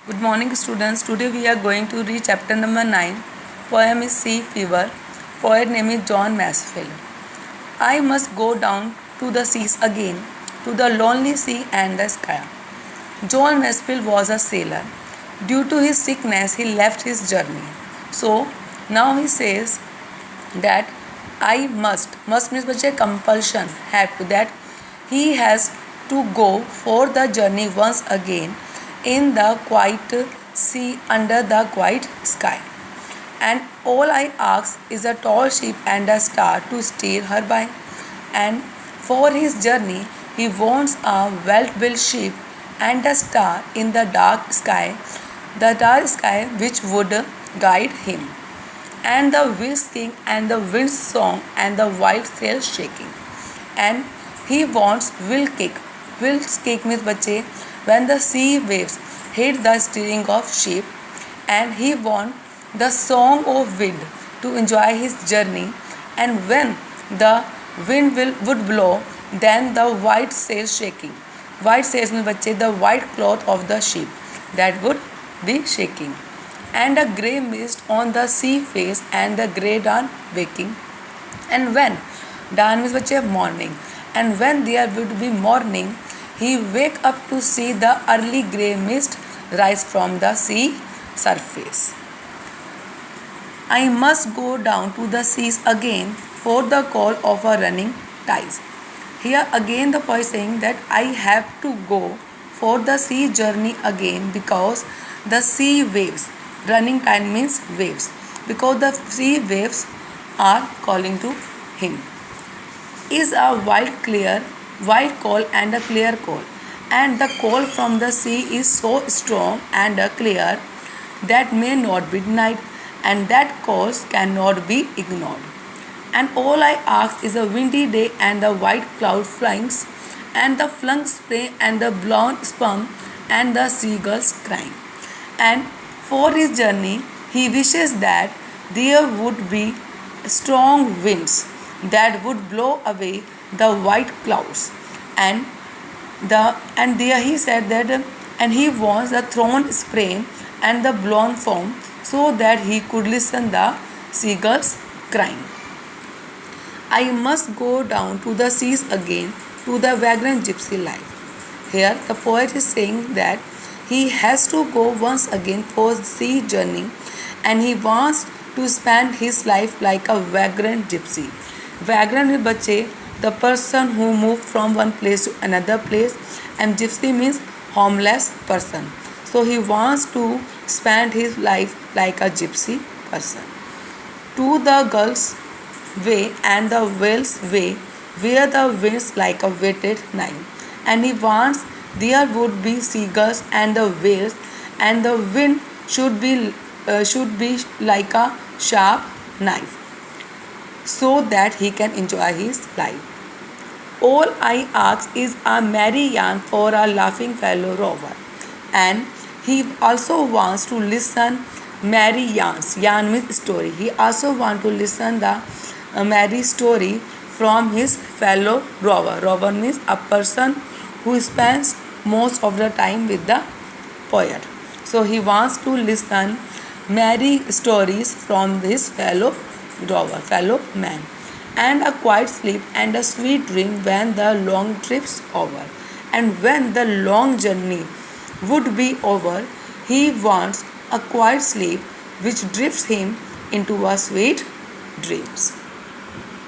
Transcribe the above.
Good morning, students. Today we are going to read chapter number 9. Poem is Sea Fever. Poet name is John Masefield. I must go down to the seas again, to the lonely sea and the sky. John Masefield was a sailor. Due to his sickness, he left his journey. So now he says that I must means बच्चे compulsion, have to, that he has to go for the journey once again in the quiet sea under the quiet sky. And all I ask is a tall ship and a star to steer her by. And for his journey, he wants a well-built ship and a star in the dark sky which would guide him. And the whisking and the wind song and the wild sail shaking. And he wants will kick. Will kick means बच्चे when the sea waves hit the steering of ship, and he wants the song of wind to enjoy his journey, and when the would blow, then the white sails shaking. White sails means बच्चे the white cloth of the ship that would be shaking, and a grey mist on the sea face and the grey dawn waking. And when dawn means बच्चे morning, and when there would be morning, he wake up to see the early grey mist rise from the sea surface. I must go down to the seas again for the call of a running tide. Here again the poet saying that I have to go for the sea journey again because the sea waves, running tide means waves, because the sea waves are calling to him. Is a wild call and a clear call, and the call from the sea is so strong and clear that may not be denied, and that call cannot be ignored. And all I ask is a windy day and the white cloud flying, and the flung spray and the blown sperm and the seagulls crying. And for his journey he wishes that there would be strong winds that would blow away the white clouds, and there he said that and he wants the thrown spray and the blown foam so that he could listen the seagulls crying. I must go down to the seas again, to the vagrant gypsy life. Here the poet is saying that he has to go once again for sea journey, and he wants to spend his life like a vagrant gypsy. Vagrant means बच्चे the person who moved from one place to another place, and gypsy means homeless person. So he wants to spend his life like a gypsy person. To the Gulf's way and the whale's way, where the winds like a whetted knife, and he wants there would be seagulls and the whales, and the wind should be like a sharp knife, so that he can enjoy his life. All I ask is a merry yarn for a laughing fellow rover, and he also wants to listen merry yarns. Yarn means story. He also wants to listen the merry story from his fellow rover. Rover means a person who spends most of the time with the poet. So he wants to listen merry stories from his fellow rover, fellow man, and a quiet sleep and a sweet dream when the long trip's over. And when the long journey would be over, he wants a quiet sleep which drifts him into a sweet dreams.